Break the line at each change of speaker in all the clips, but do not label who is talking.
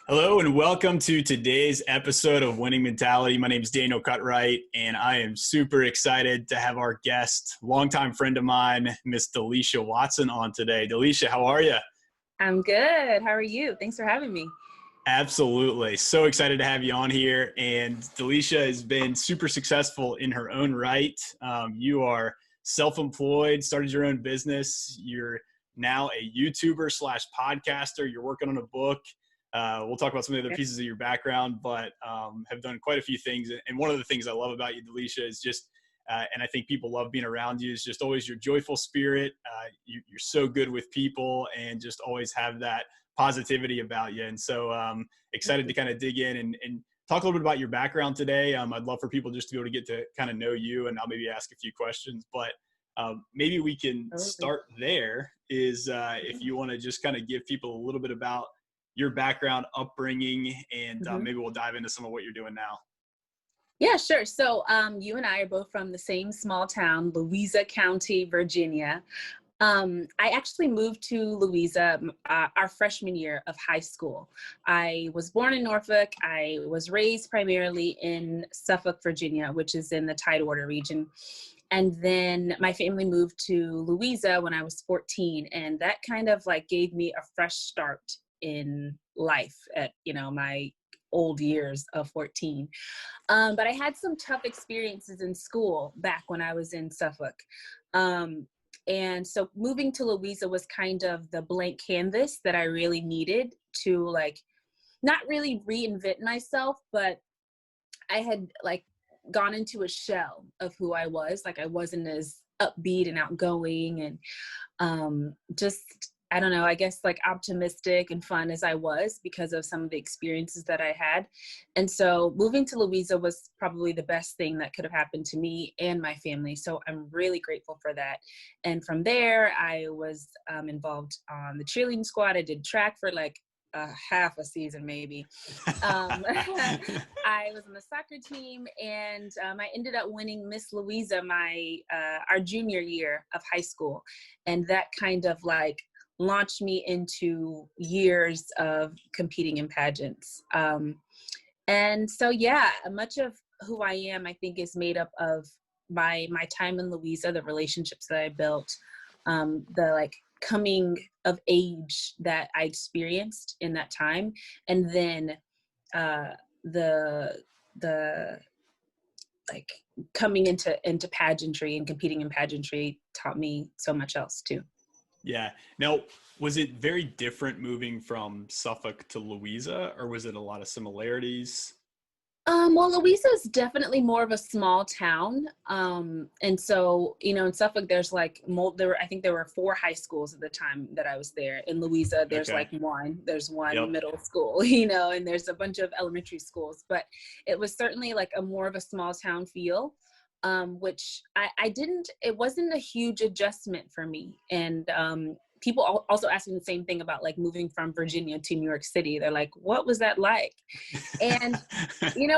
Hello and welcome to today's episode of Winning Mentality. My name is Daniel Cutright, and I am super excited to have our guest, longtime friend of mine, Miss Delesia Watson, on today. Delesia, how are you?
I'm good. How are you? Thanks for having me.
Absolutely. So excited to have you on here. And Delesia has been super successful in her own right. You are self-employed, started your own business. You're now a YouTuber / podcaster. You're working on a book. We'll talk about some of the other pieces of your background, but have done quite a few things. And one of the things I love about you, Delesia, is just, and I think people love being around you, is just always your joyful spirit. You're so good with people and just always have that positivity about you. And so excited to kind of dig in and talk a little bit about your background today. I'd love for people just to be able to get to kind of know you, and I'll maybe ask a few questions, but maybe we can start there is if you want to just kind of give people a little bit about your background, upbringing, and maybe we'll dive into some of what you're doing now.
Yeah, sure. So you and I are both from the same small town, Louisa County, Virginia. I actually moved to Louisa our freshman year of high school. I was born in Norfolk. I was raised primarily in Suffolk, Virginia, which is in the Tidewater region. And then my family moved to Louisa when I was 14. And that kind of like gave me a fresh start in life at, my old years of 14. But I had some tough experiences in school back when I was in Suffolk. And so moving to Louisa was kind of the blank canvas that I really needed to not really reinvent myself, but I had gone into a shell of who I was. I wasn't as upbeat and outgoing and just, I don't know, I guess optimistic and fun as I was because of some of the experiences that I had. And so moving to Louisa was probably the best thing that could have happened to me and my family. So I'm really grateful for that. And from there, I was involved on the cheerleading squad. I did track for half a season maybe. I was on the soccer team, and I ended up winning Miss Louisa our junior year of high school. And that kind of launched me into years of competing in pageants. And so, yeah, much of who I am, I think, is made up of my time in Louisa, the relationships that I built, the coming of age that I experienced in that time. And then the coming into pageantry and competing in pageantry taught me so much else too.
Yeah. Now, was it very different moving from Suffolk to Louisa, or was it a lot of similarities?
Well, Louisa is definitely more of a small town. And so, in Suffolk, there's I think there were 4 high schools at the time that I was there. In Louisa, there's there's one middle school, and there's a bunch of elementary schools, but it was certainly a more of a small town feel. Which it wasn't a huge adjustment for me. And people also ask me the same thing about moving from Virginia to New York City. They're like, what was that like? And,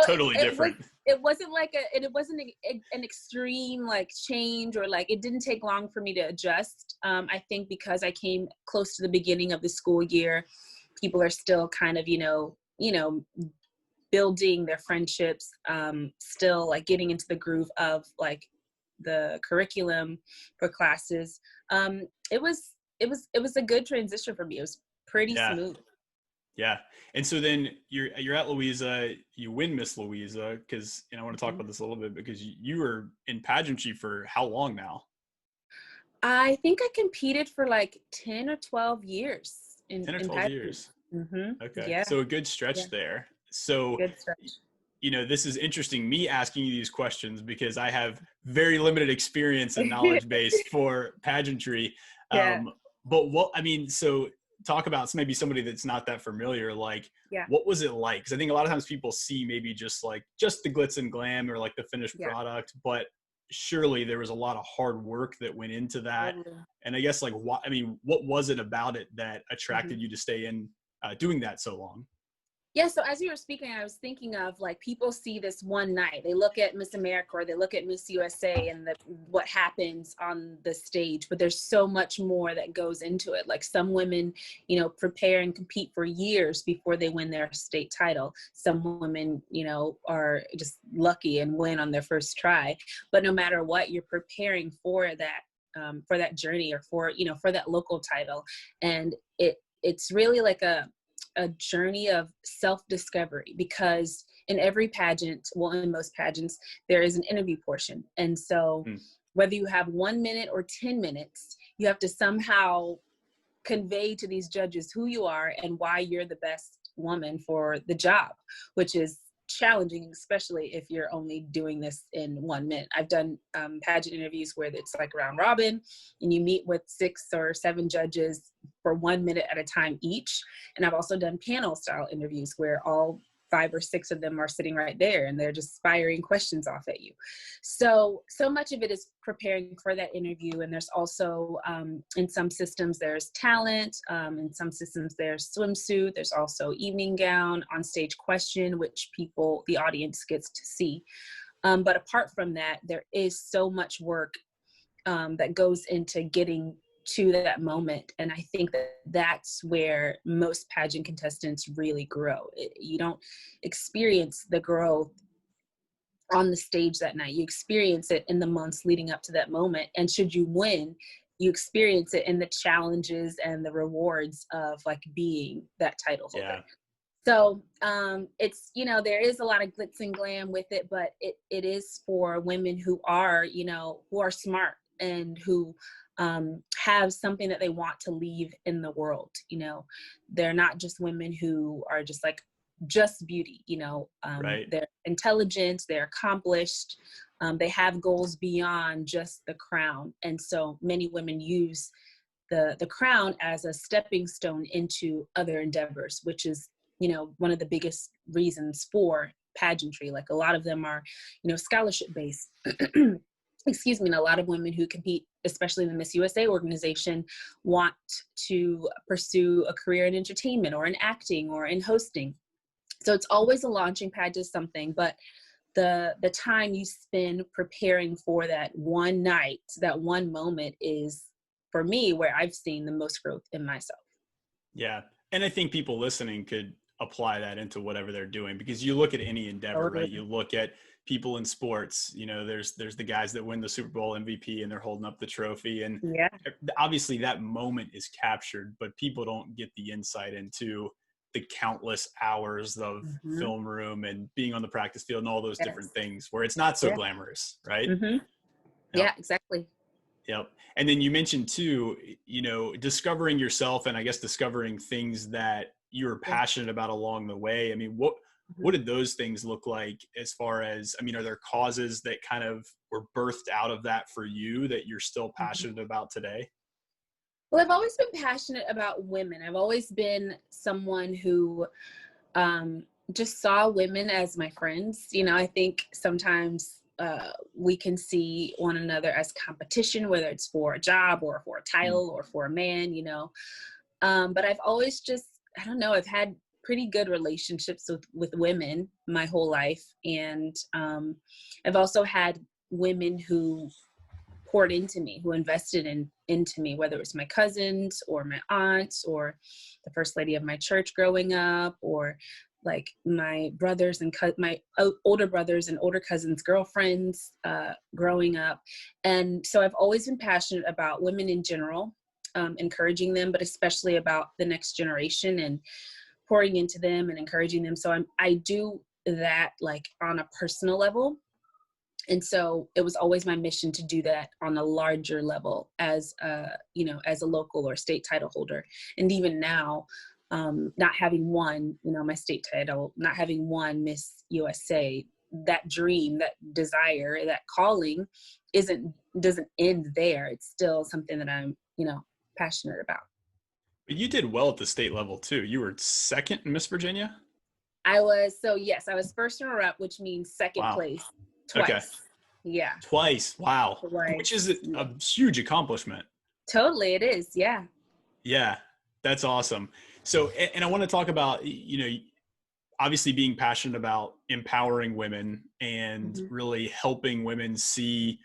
totally different.
It wasn't it wasn't an extreme change, or it didn't take long for me to adjust. I think because I came close to the beginning of the school year, people are still kind of, building their friendships, still getting into the groove of the curriculum for classes. It was a good transition for me. It was pretty smooth.
Yeah. And so then you're at Louisa, you win Miss Louisa, because I want to talk about this a little bit, because you were in pageantry for how long now?
I think I competed for 10 or 12 years in
10 or 12
pageantry.
years.
Mm-hmm.
Okay.
Yeah.
So a good stretch there. So, this is interesting, me asking you these questions, because I have very limited experience and knowledge base for pageantry. But so talk about maybe somebody that's not that familiar, what was it like? Because I think a lot of times people see maybe just the glitz and glam, or the finished product, but surely there was a lot of hard work that went into that. And I guess what was it about it that attracted you to stay in doing that so long?
Yeah, so as you were speaking, I was thinking of like people see this one night. They look at Miss America or they look at Miss USA and what happens on the stage, but there's so much more that goes into it. Like some women, prepare and compete for years before they win their state title. Some women, are just lucky and win on their first try. But no matter what, you're preparing for that journey or for that local title. And it's really like a journey of self-discovery, because in every pageant, well, in most pageants, there is an interview portion. And so whether you have 1 minute or 10 minutes, you have to somehow convey to these judges who you are and why you're the best woman for the job, which is challenging, especially if you're only doing this in 1 minute. I've done pageant interviews where it's like round robin and you meet with 6 or 7 judges for 1 minute at a time each. And I've also done panel style interviews where all 5 or 6 of them are sitting right there and they're just firing questions off at you. So much of it is preparing for that interview. And there's also, in some systems, there's talent. In some systems, there's swimsuit. There's also evening gown, on stage question, which the audience gets to see. But apart from that, there is so much work that goes into getting to that moment. And I think that's where most pageant contestants really grow. You don't experience the growth on the stage that night. You experience it in the months leading up to that moment. And should you win, you experience it in the challenges and the rewards of like being that title holder.
Yeah.
So it's, there is a lot of glitz and glam with it, but it is for women who are, who are smart and who have something that they want to leave in the world. They're not just women who are just like, just beauty,
Right.
They're intelligent, they're accomplished, they have goals beyond just the crown. And so many women use the crown as a stepping stone into other endeavors, which is, one of the biggest reasons for pageantry. Like a lot of them are, scholarship based. Excuse me. And a lot of women who compete, especially in the Miss USA organization, want to pursue a career in entertainment or in acting or in hosting. So it's always a launching pad to something, but the time you spend preparing for that one night, that one moment is, for me, where I've seen the most growth in myself.
Yeah. And I think people listening could apply that into whatever they're doing, because you look at any endeavor, right? You look at people in sports, there's the guys that win the Super Bowl MVP and they're holding up the trophy. And obviously that moment is captured, but people don't get the insight into the countless hours of film room and being on the practice field and all those different things where it's not so glamorous, right?
Yep. Yeah, exactly.
Yep. And then you mentioned too, discovering yourself and I guess discovering things that you're passionate about along the way. I mean, what did those things look like as far as, are there causes that kind of were birthed out of that for you that you're still passionate about today?
Well, I've always been passionate about women. I've always been someone who just saw women as my friends. I think sometimes we can see one another as competition, whether it's for a job or for a title or for a man, but I've always I don't know, I've had pretty good relationships with women my whole life. And I've also had women who poured into me, who invested into me, whether it was my cousins or my aunts or the first lady of my church growing up, or like my brothers and my older brothers and older cousins' girlfriends growing up. And so I've always been passionate about women in general, encouraging them, but especially about the next generation and pouring into them and encouraging them. So I do that like on a personal level. And so it was always my mission to do that on a larger level as as a local or state title holder. And even now, not having won, my state title, not having won Miss USA, that dream, that desire, that calling doesn't end there. It's still something that I'm, passionate about.
But you did well at the state level too. You were second in Miss Virginia?
I was first runner-up, which means second place twice. Okay. Yeah.
Twice. Wow. Twice. Which is a huge accomplishment.
Totally. It is. Yeah.
Yeah. That's awesome. So, and I want to talk about, obviously being passionate about empowering women and
Mhm.
really helping women see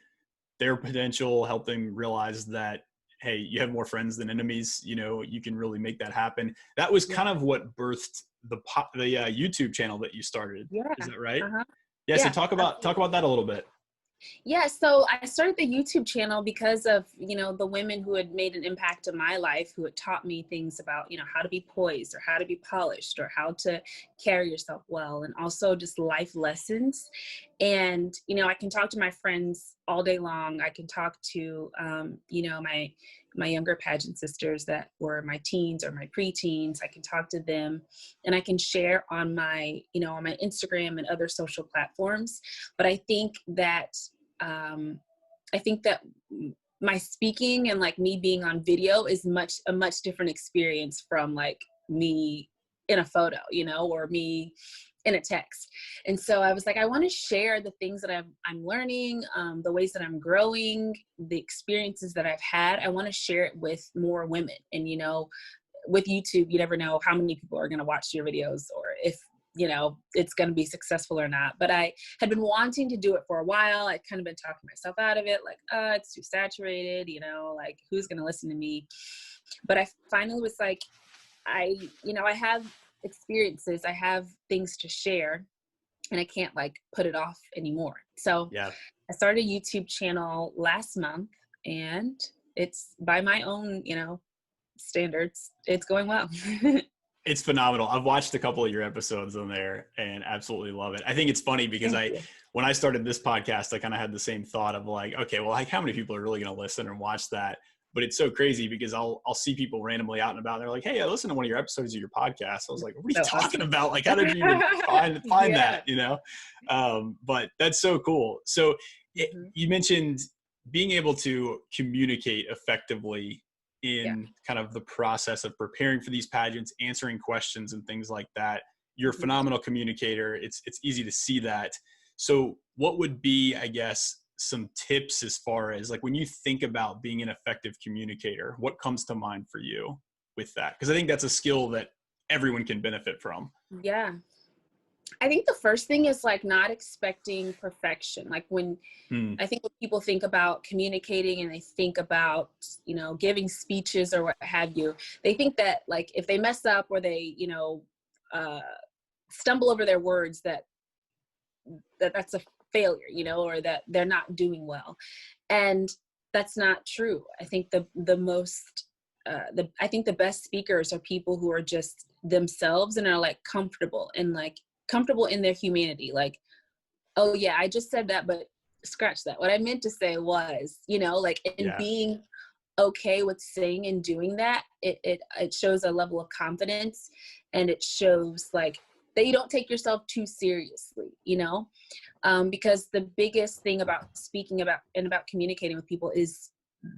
their potential, help them realize that, hey, you have more friends than enemies, you know, you can really make that happen. That was
Yeah.
kind of what birthed the YouTube channel that you started.
Yeah.
Is that right?
Uh-huh.
Yeah. So
Yeah.
talk about that a little bit.
Yeah, so I started the YouTube channel because of, the women who had made an impact in my life, who had taught me things about, how to be poised or how to be polished or how to carry yourself well, and also just life lessons. And, I can talk to my friends all day long. I can talk to, my younger pageant sisters that were my teens or my preteens. I can talk to them and I can share on my, on my Instagram and other social platforms. But I think that my speaking and like me being on video is a much different experience from like me in a photo, or me in a text. And so I was like, I want to share the things that I'm learning, the ways that I'm growing, the experiences that I've had. I want to share it with more women. And, with YouTube, you never know how many people are going to watch your videos or if, it's going to be successful or not. But I had been wanting to do it for a while. I'd kind of been talking myself out of it. Like, it's too saturated, like who's going to listen to me? But I finally was like, I have experiences, I have things to share, and I can't like put it off anymore. So
Yeah.
I started a YouTube channel last month, and it's by my own, standards, it's going well.
It's phenomenal. I've watched a couple of your episodes on there and absolutely love it. I think it's funny because
Thank you.
when I started this podcast, I kind of had the same thought of like, okay, well, like how many people are really going to listen and watch that? But it's so crazy because I'll see people randomly out and about. And they're like, hey, I listened to one of your episodes of your podcast. I was like, what are you
So
talking
awesome.
about? Like, how did you even find
Yeah.
that, But that's so cool. So
Mhm.
you mentioned being able to communicate effectively
Yeah.
in kind of the process of preparing for these pageants, answering questions and things like that. You're a
Mhm.
phenomenal communicator. It's easy to see that. So what would be, I guess, some tips as far as like when you think about being an effective communicator, what comes to mind for you with that? Because I think that's a skill that everyone can benefit from.
Yeah. I think the first thing is like not expecting perfection. Like
Hmm.
I think when people think about communicating and they think about, giving speeches or what have you, they think that like if they mess up or they, uh, stumble over their words, that's a failure, or that they're not doing well. And that's not true. I think I think the best speakers are people who are just themselves and are like comfortable in their humanity. Like, oh yeah, I just said that, but scratch that. What I meant to say was, like in
Yeah.
being okay with saying and doing that, it shows a level of confidence, and it shows like that you don't take yourself too seriously, because the biggest thing about speaking about and about communicating with people is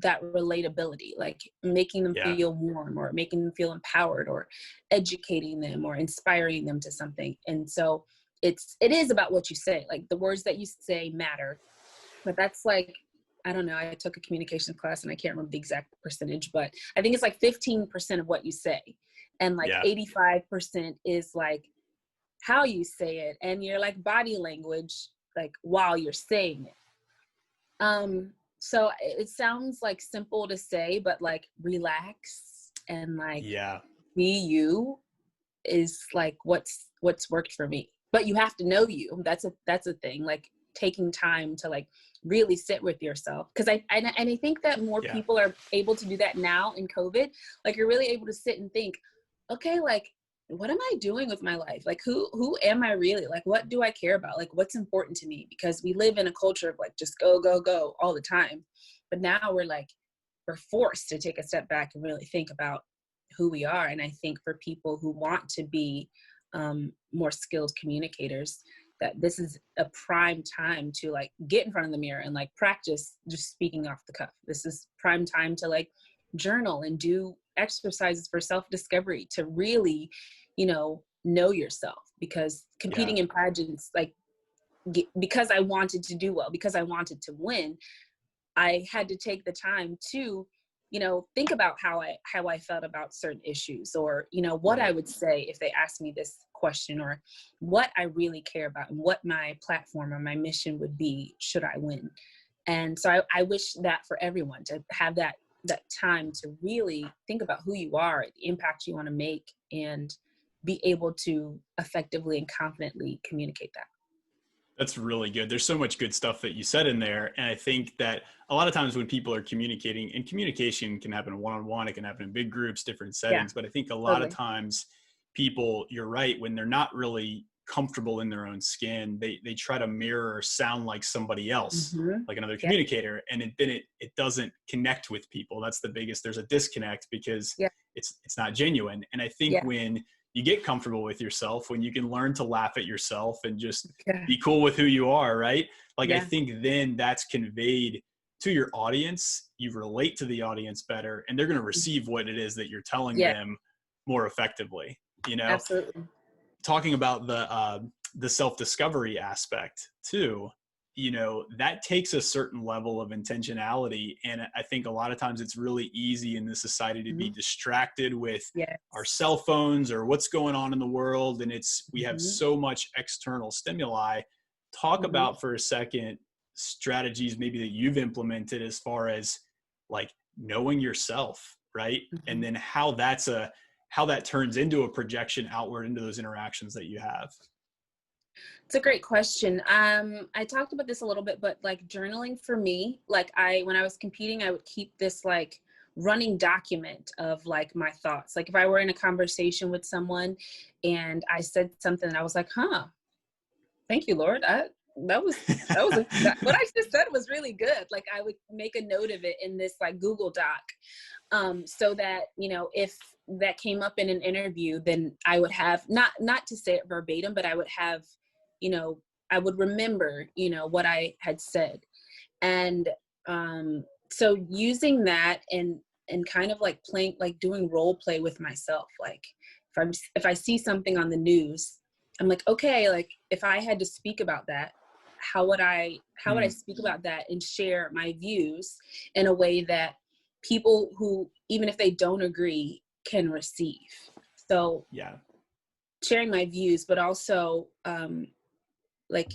that relatability, like making them
Yeah.
feel warm or making them feel empowered or educating them or inspiring them to something. And so it is about what you say. Like the words that you say matter, but that's like, I don't know, I took a communication class and I can't remember the exact percentage, but I think it's like 15% of what you say, and like
Yeah.
85% is like how you say it and your like body language, like while you're saying it. So it sounds like simple to say, but like relax and like
Yeah.
be you is like what's worked for me. But you have to know you. That's a thing. Like taking time to like really sit with yourself, because I think that more
Yeah.
people are able to do that now in COVID. Like you're really able to sit and think, okay, like what am I doing with my life? Like who am I really? Like what do I care about? Like what's important to me? Because we live in a culture of like just go go go all the time. But now we're forced to take a step back and really think about who we are. And I think for people who want to be more skilled communicators, that this is a prime time to like get in front of the mirror and like practice just speaking off the cuff. This is prime time to like journal and do exercises for self-discovery to really, know yourself. Because
Yeah.
competing in pageants, like because I wanted to do well, because I wanted to win, I had to take the time to think about how I felt about certain issues, or, what I
Right.
would say if they asked me this question, or what I really care about and what my platform or my mission would be should I win. And so I wish that for everyone to have that time to really think about who you are, the impact you want to make, and be able to effectively and confidently communicate that.
That's really good. There's so much good stuff that you said in there. And I think that a lot of times when people are communicating, and communication can happen one-on-one, it can happen in big groups, different
Yeah,
settings. But I think a lot of
totally.
times people, you're right, when they're not really comfortable in their own skin, they try to mirror or sound like somebody else,
Hmm.
like another
Yeah,
communicator. And then it doesn't connect with people. That's the biggest, there's a disconnect because
yeah,
it's not genuine. And I think
yeah,
when you get comfortable with yourself, when you can learn to laugh at yourself and just
yeah,
be cool with who you are, right? Like, I
yeah,
think then that's conveyed to your audience. You relate to the audience better, and they're going to receive what it is that you're telling
yeah,
them more effectively. You know,
absolutely.
talking about the self-discovery aspect too, that takes a certain level of intentionality. And I think a lot of times it's really easy in this society to be
Mhm.
distracted with our
Yes.
cell phones or what's going on in the world. And we have
Hmm.
so much external stimuli. Talk
Hmm.
about for a second strategies maybe that you've implemented as far as like knowing yourself, right? And
Hmm.
then how that turns into a projection outward into those interactions that you have.
It's a great question. I talked about this a little bit, but like journaling for me, like when I was competing, I would keep this like running document of like my thoughts. Like if I were in a conversation with someone and I said something and I was like, huh, thank you, Lord. What I just said was really good. Like I would make a note of it in this like Google Doc, so that if that came up in an interview, then I would have not to say it verbatim, but I would have, you know, I would remember, what I had said, and so using that and kind of like playing, like doing role play with myself, like if I see something on the news, I'm like, okay, like if I had to speak about that, how would I
Mm,
speak about that and share my views in a way that people who, even if they don't agree, can receive. So
yeah.
sharing my views, but also like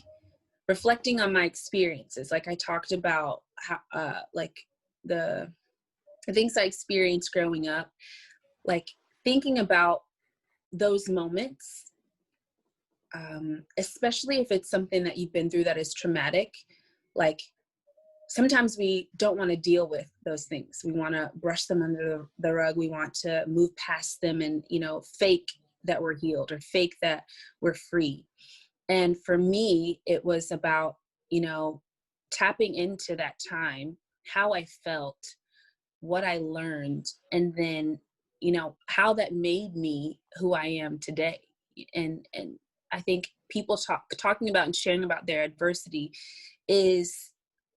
reflecting on my experiences. Like I talked about how like the things I experienced growing up, like thinking about those moments, especially if it's something that you've been through that is traumatic. Like sometimes we don't want to deal with those things. We want to brush them under the rug. We want to move past them and, fake that we're healed or fake that we're free. And for me, it was about, tapping into that time, how I felt, what I learned, and then, how that made me who I am today. And I think people talking about and sharing about their adversity is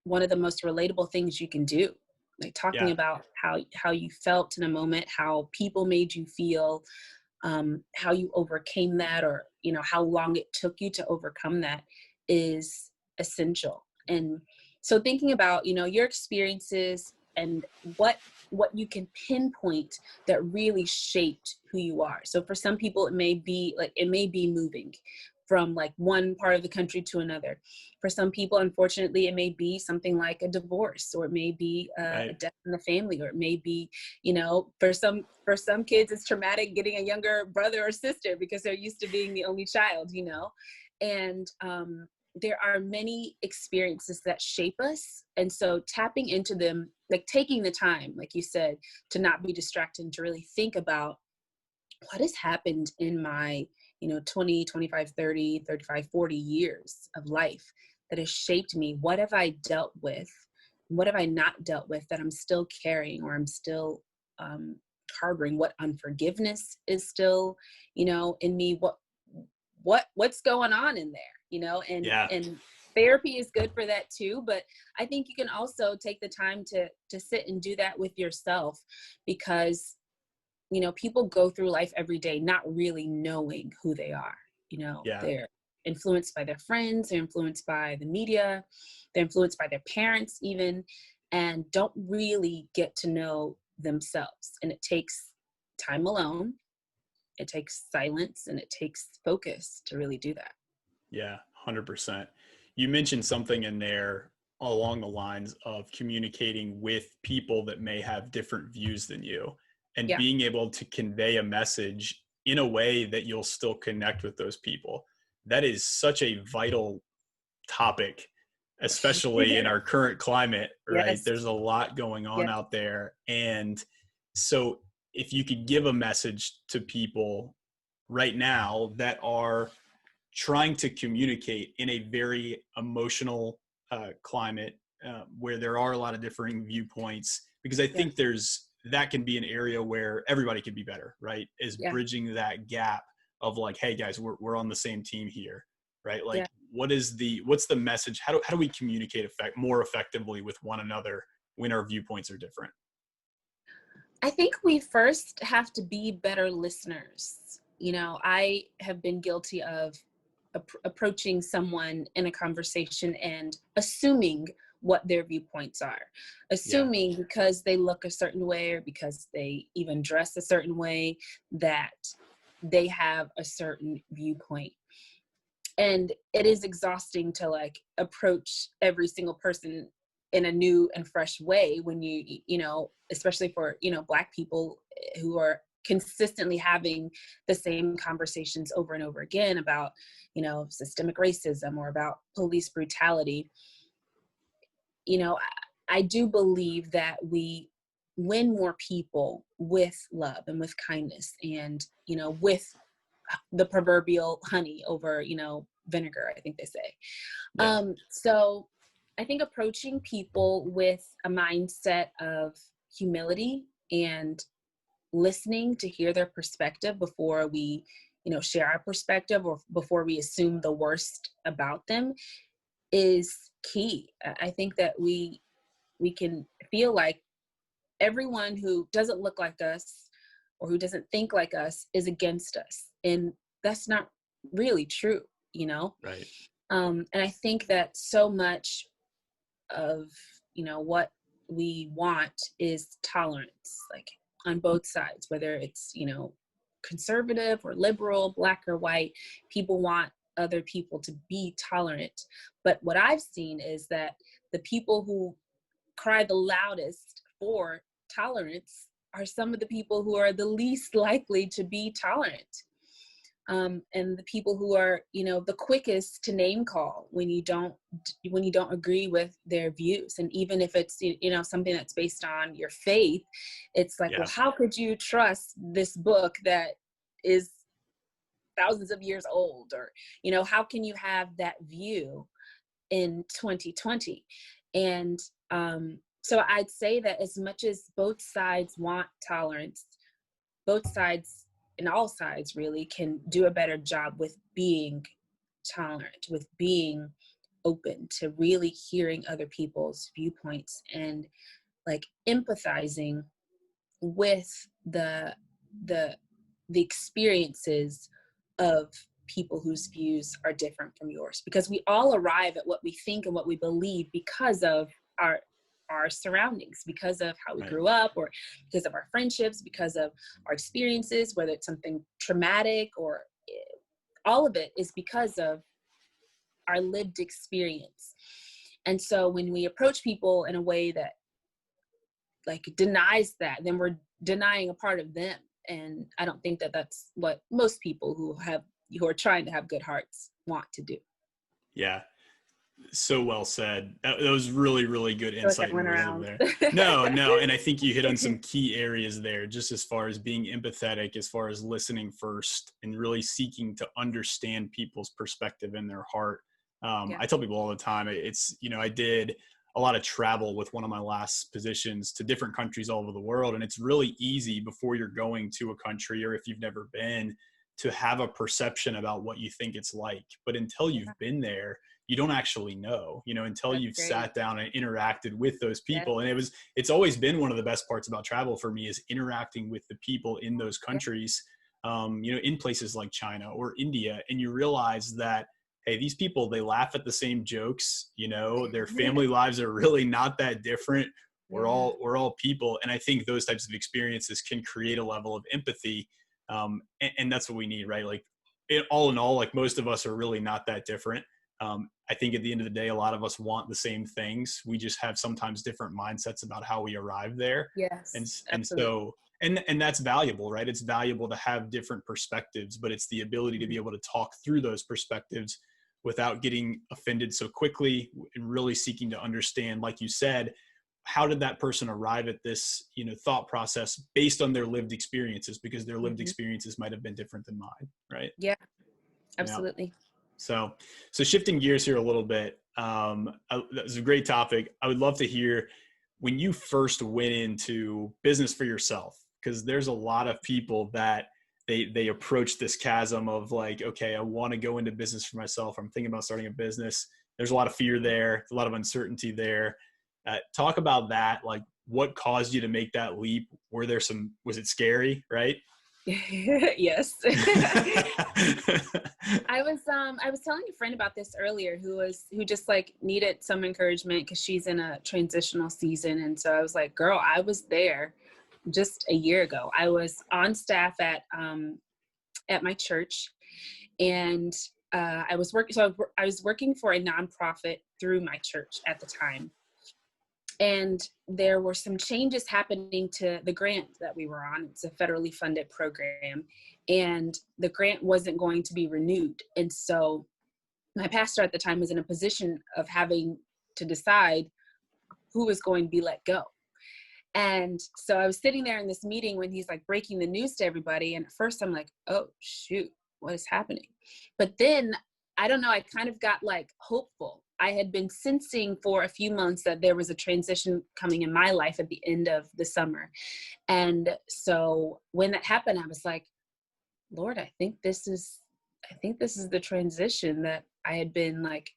one of the most relatable things you can do. Like talking
Yeah.
about how you felt in a moment, how people made you feel, how you overcame that, or how long it took you to overcome that is essential. And so thinking about your experiences and what you can pinpoint that really shaped who you are. So for some people it may be moving from like one part of the country to another. For some people, unfortunately, it may be something like a divorce, or it may be a
Right.
death in the family, or it may be, for some kids, it's traumatic getting a younger brother or sister because they're used to being the only child, and there are many experiences that shape us. And so tapping into them, like taking the time, like you said, to not be distracted and to really think about what has happened in my 20, 25, 30, 35, 40 years of life that has shaped me. What have I dealt with? What have I not dealt with that I'm still carrying, or I'm still harboring? What unforgiveness is still in me? What's going on in there,
Yeah.
and therapy is good for that too, but I think you can also take the time to sit and do that with yourself, because people go through life every day not really knowing who they are.
Yeah.
They're influenced by their friends, they're influenced by the media, they're influenced by their parents even, and don't really get to know themselves. And it takes time alone. It takes silence, and it takes focus to really do that.
Yeah, 100%. You mentioned something in there along the lines of communicating with people that may have different views than you, and
Yeah.
being able to convey a message in a way that you'll still connect with those people. That is such a vital topic, especially in our current climate, right?
Yes.
There's a lot going on
Yeah.
out there. And so if you could give a message to people right now that are trying to communicate in a very emotional climate, where there are a lot of differing viewpoints, because I
Yeah.
think that can be an area where everybody could be better, right? Is
Yeah.
bridging that gap of like, hey guys, we're on the same team here, right? Like,
Yeah.
what's the message? How do we communicate more effectively with one another when our viewpoints are different?
I think we first have to be better listeners. I have been guilty of approaching someone in a conversation and assuming what their viewpoints are,
Yeah.
assuming because they look a certain way or because they even dress a certain way that they have a certain viewpoint. And it is exhausting to like approach every single person in a new and fresh way when especially for Black people who are consistently having the same conversations over and over again about systemic racism or about police brutality. I do believe that we win more people with love and with kindness and with the proverbial honey over vinegar, I think they say.
Yeah.
So I think approaching people with a mindset of humility and listening to hear their perspective before we share our perspective or before we assume the worst about them is key. I think that we can feel like everyone who doesn't look like us or who doesn't think like us is against us, and that's not really true.
Right.
And I think that so much of what we want is tolerance, like on both sides, whether it's conservative or liberal, Black or white. People want other people to be tolerant, but what I've seen is that the people who cry the loudest for tolerance are some of the people who are the least likely to be tolerant. And the people who are, the quickest to name call when you don't agree with their views. And even if it's, something that's based on your faith, it's like,
Yeah.
well, how could you trust this book that is thousands of years old? Or, how can you have that view in 2020? And so I'd say that as much as both sides want tolerance, both sides and all sides really can do a better job with being tolerant, with being open to really hearing other people's viewpoints and like empathizing with the experiences of people whose views are different from yours, because we all arrive at what we think and what we believe because of our surroundings, because of how we
Right.
grew up, or because of our friendships, because of our experiences, whether it's something traumatic or all of it is because of our lived experience. And so when we approach people in a way that like denies that, then we're denying a part of them. And I don't think that that's what most people who are trying to have good hearts want to do.
Yeah. So well said. That was really, really good insight and wisdom there. No. And I think you hit on some key areas there, just as far as being empathetic, as far as listening first and really seeking to understand people's perspective in their heart.
Yeah.
I tell people all the time, it's, I did a lot of travel with one of my last positions to different countries all over the world. And it's really easy before you're going to a country, or if you've never been, to have a perception about what you think it's like. But until you've been there, you don't actually know, until
That's
you've
great.
sat down and interacted with those people.
Yeah.
And it's always been one of the best parts about travel for me, is interacting with the people in those countries, in places like China or India. And you realize that, hey, these people, they laugh at the same jokes, their family lives are really not that different
Yeah.
We're all people. And I think those types of experiences can create a level of empathy. And that's what we need, right? Like all in all, like most of us are really not that different. I think at the end of the day, a lot of us want the same things. We just have sometimes different mindsets about how we arrive there. And,
Yes,
and
absolutely.
so, and that's valuable, right? It's valuable to have different perspectives, but it's the ability to be
Mhm.
able to talk through those perspectives without getting offended so quickly, and really seeking to understand, like you said, how did that person arrive at this, thought process based on their lived experiences, because their lived
Mhm.
experiences might have been different than mine, right?
Yeah,
Yeah.
absolutely.
So shifting gears here a little bit, that was a great topic. I would love to hear when you first went into business for yourself, because there's a lot of people that they approach this chasm of like, okay, I want to go into business for myself. I'm thinking about starting a business. There's a lot of fear there, a lot of uncertainty there. Talk about that. Like, what caused you to make that leap? Was it scary, right?
Yes. I was telling a friend about this earlier who just like needed some encouragement because she's in a transitional season. And so I was like, girl, I was there just a year ago. I was on staff at my church, and I was working for a nonprofit through my church at the time. And there were some changes happening to the grant that we were on. It's a federally funded program, and the grant wasn't going to be renewed. And so my pastor at the time was in a position of having to decide who was going to be let go. And so I was sitting there in this meeting when he's like breaking the news to everybody. And at first I'm like, oh, shoot, what is happening? But then I don't know, I kind of got like hopeful. I had been sensing for a few months that there was a transition coming in my life at the end of the summer. And so when that happened, I was like, Lord, I think this is the transition that I had been like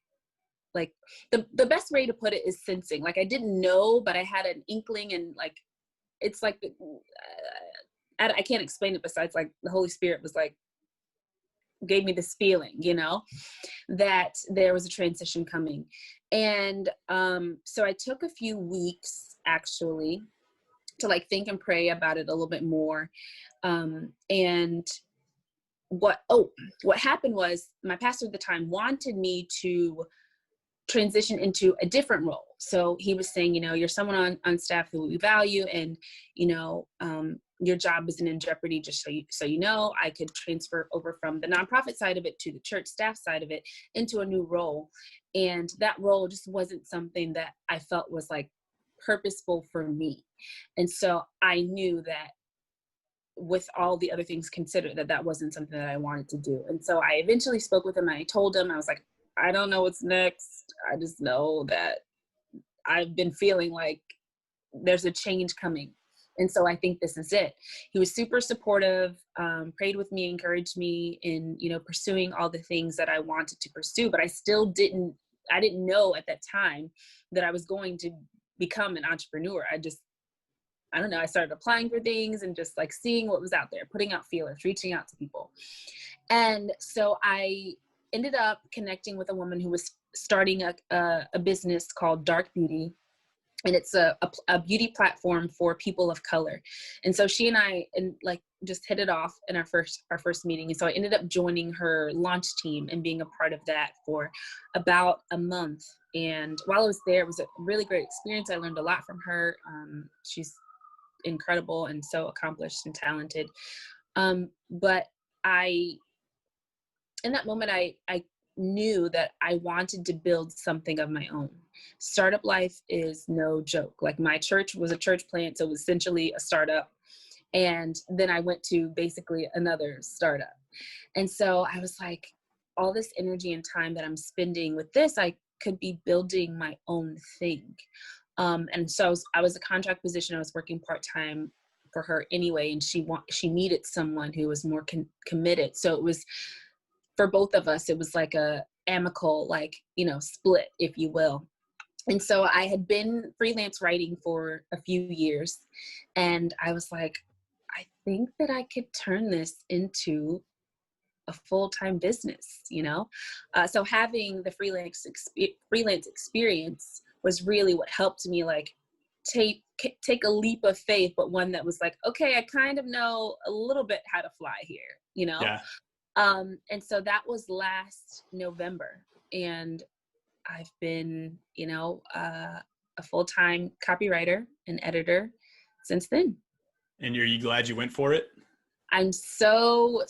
the best way to put it is sensing. Like I didn't know, but I had an inkling, and like it's like I can't explain it besides like the Holy Spirit was like gave me this feeling, that there was a transition coming. And so I took a few weeks actually to like think and pray about it a little bit more. And what happened was my pastor at the time wanted me to transition into a different role. So he was saying, you're someone on staff who we value, and your job isn't in jeopardy. Just so you know, I could transfer over from the nonprofit side of it to the church staff side of it into a new role, and that role just wasn't something that I felt was like purposeful for me. And so I knew that with all the other things considered, that wasn't something that I wanted to do. And so I eventually spoke with him, and I told him, I was like, I don't know what's next. I just know that I've been feeling like there's a change coming. And so I think this is it. He was super supportive, prayed with me, encouraged me in, pursuing all the things that I wanted to pursue, but I didn't know at that time that I was going to become an entrepreneur. I don't know, I started applying for things and just like seeing what was out there, putting out feelers, reaching out to people. And so I ended up connecting with a woman who was starting a business called Dark Beauty. And it's a beauty platform for people of color. And so she and I just hit it off in our first meeting. And so I ended up joining her launch team and being a part of that for about a month. And while I was there, it was a really great experience. I learned a lot from her. She's incredible and so accomplished and talented. But in that moment, I knew that I wanted to build something of my own. Startup life is no joke. Like my church was a church plant, so it was essentially a startup. And then I went to basically another startup. And so I was like, all this energy and time that I'm spending with this, I could be building my own thing. And so I was a contract position. I was working part-time for her anyway, and she needed someone who was more committed. So it was, for both of us, it was like a amicable, split, if you will. And so I had been freelance writing for a few years, and I was like, I think that I could turn this into a full-time business, So having the freelance experience was really what helped me take a leap of faith, but one that was like, okay, I kind of know a little bit how to fly here,
Yeah.
And so that was last November, and I've been, a full-time copywriter and editor since then.
And are you glad you went for it?
I'm so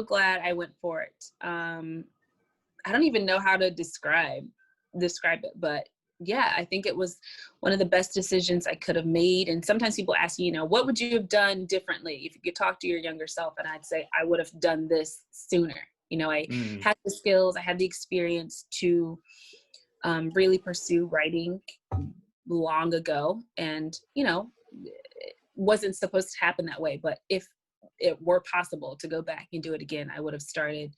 glad I went for it. I don't even know how to describe it, but yeah, I think it was one of the best decisions I could have made. And sometimes people ask you, what would you have done differently if you could talk to your younger self? And I'd say I would have done this sooner. I had the skills, I had the experience to really pursue writing long ago. And, it wasn't supposed to happen that way. But if it were possible to go back and do it again, I would have started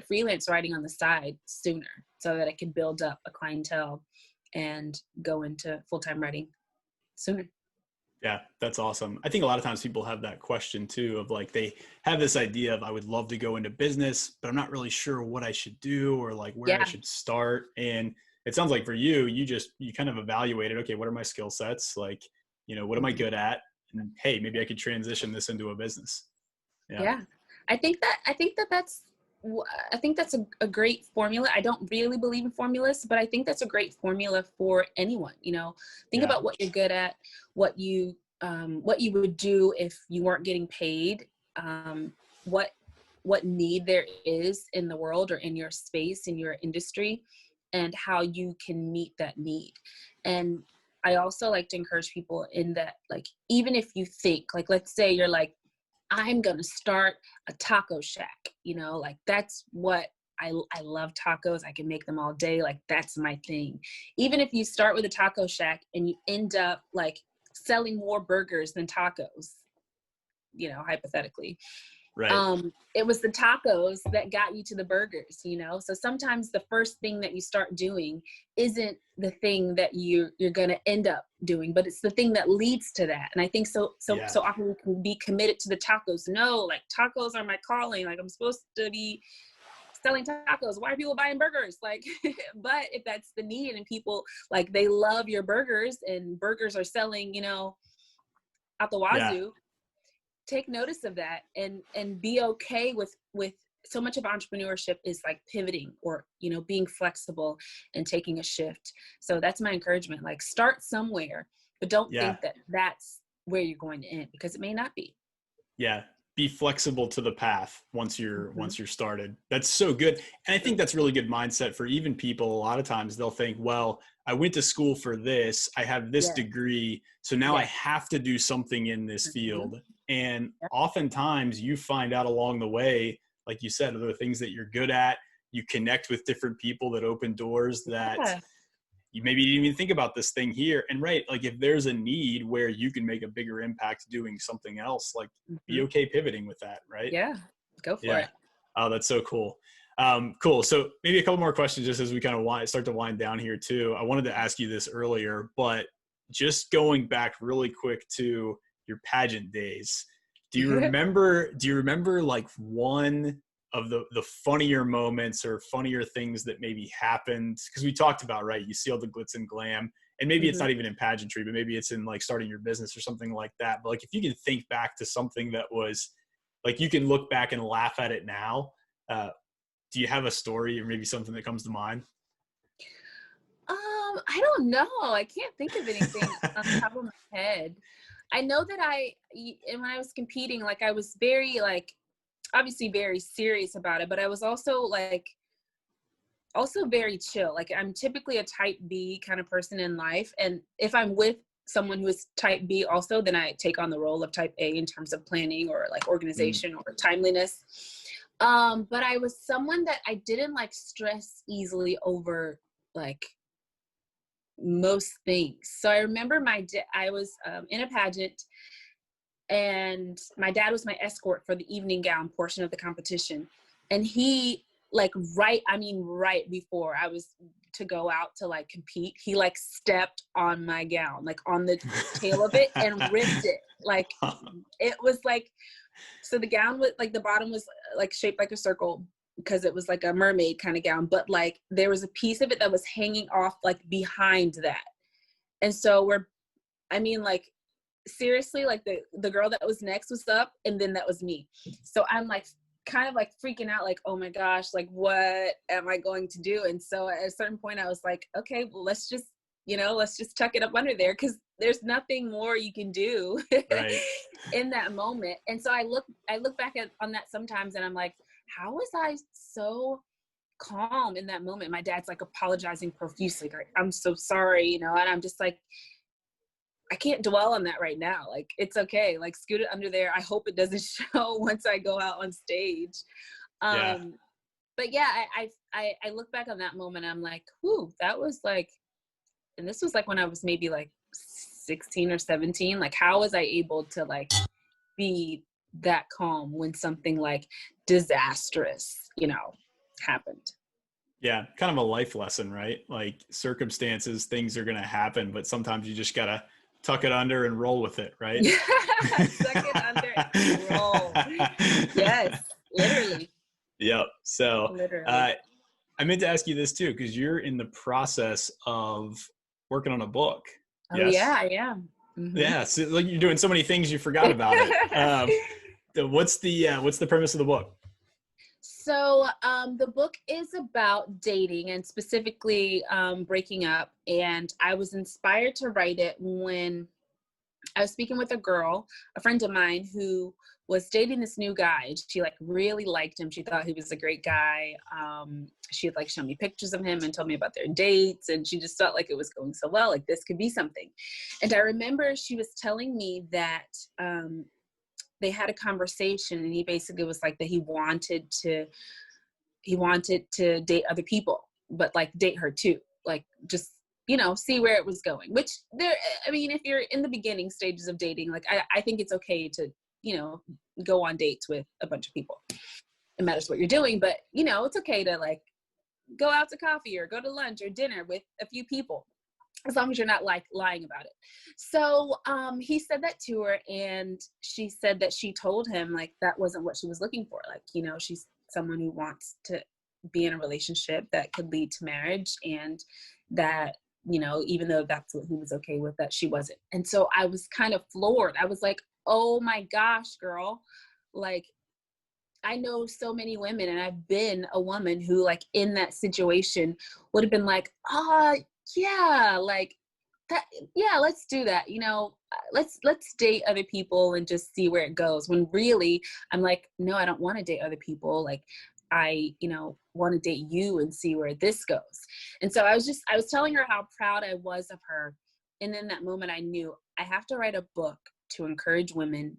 freelance writing on the side sooner so that I could build up a clientele and go into full-time writing sooner.
Yeah, that's awesome. I think a lot of times people have that question too of like, they have this idea of, I would love to go into business, but I'm not really sure what I should do or like where I should start. And it sounds like for you, you kind of evaluated, okay, what are my skill sets? Like, what am I good at? And hey, maybe I could transition this into a business.
Yeah. I think that's a great formula. I don't really believe in formulas, but I think that's a great formula for anyone. Think about what you're good at, what you would do if you weren't getting paid, what need there is in the world or in your space, in your industry, and how you can meet that need. And I also like to encourage people in that, like, even if you think, like, let's say you're like, I'm going to start a taco shack, like that's what I love tacos. I can make them all day. Like that's my thing. Even if you start with a taco shack and you end up like selling more burgers than tacos, hypothetically,
right.
It was the tacos that got you to the burgers, So sometimes the first thing that you start doing isn't the thing that you're going to end up doing, but it's the thing that leads to that. And I think so often we can be committed to the tacos. No, like tacos are my calling. Like I'm supposed to be selling tacos. Why are people buying burgers? Like, but if that's the need and people like, they love your burgers and burgers are selling, out the wazoo, take notice of that and be okay with so much of entrepreneurship is like pivoting or, being flexible and taking a shift. So that's my encouragement. Like start somewhere, but don't think that that's where you're going to end, because it may not be.
Yeah. Be flexible to the path once you're started. That's so good. And I think that's really good mindset for even people. A lot of times they'll think, well, I went to school for this, I have this degree, so now I have to do something in this field. And oftentimes you find out along the way, like you said, there are things that you're good at. You connect with different people that open doors that you maybe didn't even think about this thing here. And like if there's a need where you can make a bigger impact doing something else, like be okay pivoting with that, right?
Yeah, go for it.
Oh, that's so cool. Cool. So maybe a couple more questions just as we kind of start to wind down here too. I wanted to ask you this earlier, but just going back really quick to your pageant days, do you remember like one of the funnier moments or funnier things that maybe happened? Because we talked about, right, you see all the glitz and glam, and maybe it's not even in pageantry, but maybe it's in like starting your business or something like that. But like if you can think back to something that was like you can look back and laugh at it now, do you have a story or maybe something that comes to mind?
I don't know. I can't think of anything on the top of my head. I know that when I was competing, like I was very like, obviously very serious about it, but I was also very chill. Like I'm typically a type B kind of person in life. And if I'm with someone who is type B also, then I take on the role of type A in terms of planning or like organization or timeliness. But I was someone that I didn't like stress easily over like most things. So I remember I was in a pageant, and my dad was my escort for the evening gown portion of the competition. And he like right before I was to go out to like compete, he like stepped on my gown, like on the tail of it and ripped it. Like it was like, so the gown was like, the bottom was like shaped like a circle because it was like a mermaid kind of gown, but like there was a piece of it that was hanging off like behind that. And so we're I mean, like, seriously, like the girl that was next was up, and then that was me. So I'm like kind of like freaking out, like, oh my gosh, like what am I going to do? And so at a certain point I was like, okay, well, let's just tuck it up under there, because there's nothing more you can do
Right.
in that moment. And so I look back on that sometimes, and I'm like, how was I so calm in that moment? My dad's like apologizing profusely, like, I'm so sorry, and I'm just like, I can't dwell on that right now. Like, it's okay. Like, scoot it under there. I hope it doesn't show once I go out on stage.
Yeah.
But yeah, I look back on that moment. I'm like, whew, that was like, and this was like when I was maybe like 16 or 17. Like, how was I able to like be that calm when something like disastrous, happened?
Yeah. Kind of a life lesson, right? Like, circumstances, things are going to happen, but sometimes you just got to tuck it under and roll with it, right?
Tuck it under and roll. Yes, literally.
Yep. So
Literally.
I meant to ask you this too, because you're in the process of working on a book.
Oh yeah,
Yes?
I am. Mm-hmm.
Yeah. So, like, you're doing so many things, you forgot about it. What's the premise of the book?
So the book is about dating, and specifically breaking up. And I was inspired to write it when I was speaking with a friend of mine, who was dating this new guy. She like really liked him. She thought he was a great guy. She had like shown me pictures of him and told me about their dates. And she just felt like it was going so well, like this could be something. And I remember she was telling me that they had a conversation, and he basically was like that he wanted to date other people, but like date her too. Like, just, see where it was going, which I mean, if you're in the beginning stages of dating, like, I think it's okay to, go on dates with a bunch of people. It matters what you're doing, but it's okay to like go out to coffee or go to lunch or dinner with a few people, as long as you're not like lying about it. So he said that to her, and she said that she told him like that wasn't what she was looking for. Like, she's someone who wants to be in a relationship that could lead to marriage, and that, even though that's what he was okay with, that she wasn't. And so I was kind of floored. I was like, oh my gosh, girl. Like, I know so many women, and I've been a woman who like in that situation would have been like, yeah, like that. Yeah, let's do that. Let's date other people and just see where it goes. When really I'm like, no, I don't want to date other people. Like, I, want to date you and see where this goes. And so I was telling her how proud I was of her. And in that moment, I knew I have to write a book to encourage women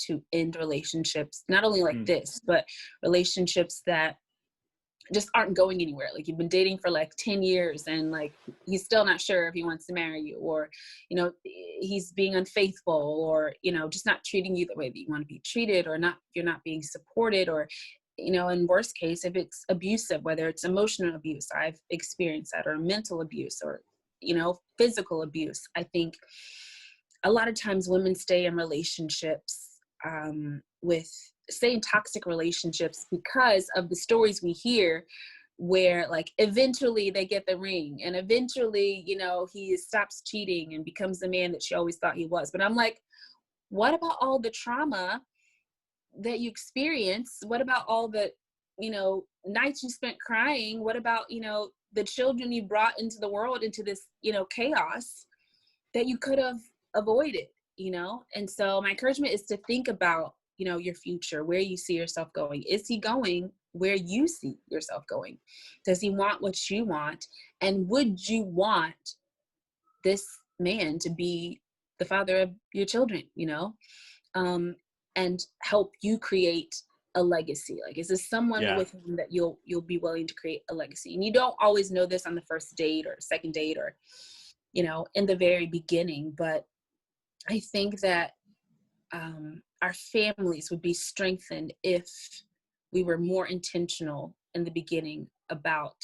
to end relationships, not only like this, but relationships that just aren't going anywhere. Like, you've been dating for like 10 years and like he's still not sure if he wants to marry you, or he's being unfaithful, or just not treating you the way that you want to be treated, or you're not being supported, or in worst case, if it's abusive, whether it's emotional abuse, I've experienced that, or mental abuse, or physical abuse. I think a lot of times women stay in relationships stay in toxic relationships because of the stories we hear, where like eventually they get the ring, and eventually he stops cheating and becomes the man that she always thought he was. But I'm like, what about all the trauma that you experience? What about all the nights you spent crying? What about the children you brought into the world, into this chaos that you could have avoided? And so my encouragement is to think about your future, where you see yourself going. Is he going where you see yourself going? Does he want what you want? And would you want this man to be the father of your children, and help you create a legacy? Like, is this someone with whom that you'll be willing to create a legacy? And you don't always know this on the first date or second date, or in the very beginning, but I think that our families would be strengthened if we were more intentional in the beginning about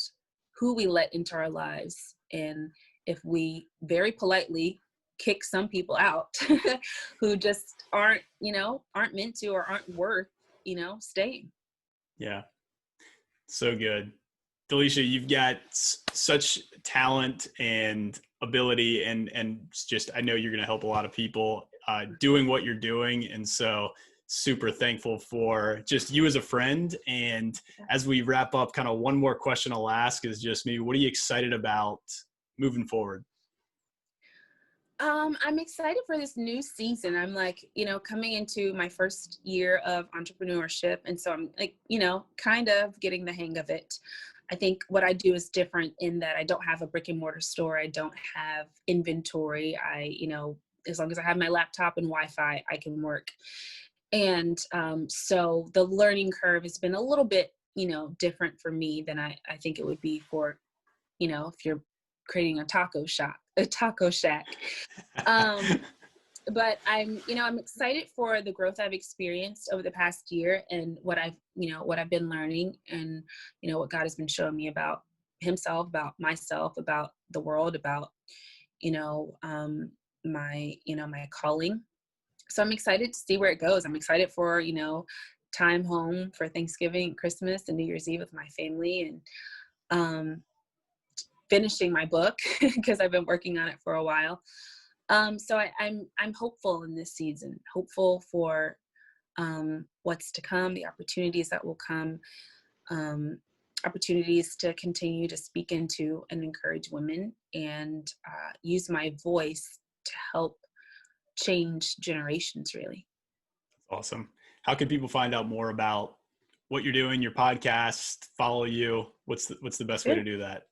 who we let into our lives, and if we very politely kick some people out who just aren't meant to, or aren't worth staying.
Yeah. So good. Delesia, you've got such talent and ability, and just, I know you're going to help a lot of people doing what you're doing. And so super thankful for just you as a friend. And as we wrap up, kind of one more question I'll ask is just maybe, what are you excited about moving forward?
I'm excited for this new season. I'm like, coming into my first year of entrepreneurship. And so I'm like, kind of getting the hang of it. I think what I do is different in that I don't have a brick and mortar store. I don't have inventory. As long as I have my laptop and Wi-Fi, I can work. And so the learning curve has been a little bit, different for me than I think it would be for, if you're creating a taco shack. But I'm excited for the growth I've experienced over the past year and what I've been learning, and, what God has been showing me about himself, about myself, about the world, about, my calling. So I'm excited to see where it goes. I'm excited for, time home for Thanksgiving, Christmas, and New Year's Eve with my family, and finishing my book because I've been working on it for a while. So I'm hopeful in this season, hopeful for what's to come, the opportunities that will come, opportunities to continue to speak into and encourage women, and use my voice to help change generations, really.
Awesome. How can people find out more about what you're doing, your podcast, follow you? What's the best way to do that?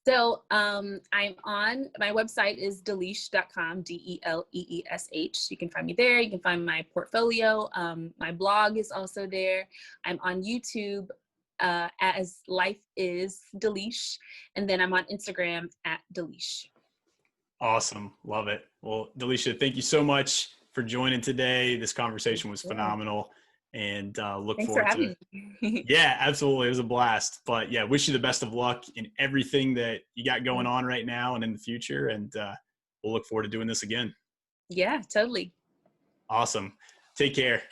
So I'm on, my website is delesh.com, DELEESH. You can find me there. You can find my portfolio. My blog is also there. I'm on YouTube as Life is Delesh. And then I'm on Instagram at Delesh.
Awesome. Love it. Well, Delesia, thank you so much for joining today. This conversation was phenomenal, and look
Thanks
forward
for having me.
Yeah, absolutely. It was a blast. But yeah, wish you the best of luck in everything that you got going on right now and in the future. And we'll look forward to doing this again.
Yeah, totally.
Awesome. Take care.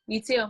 You too.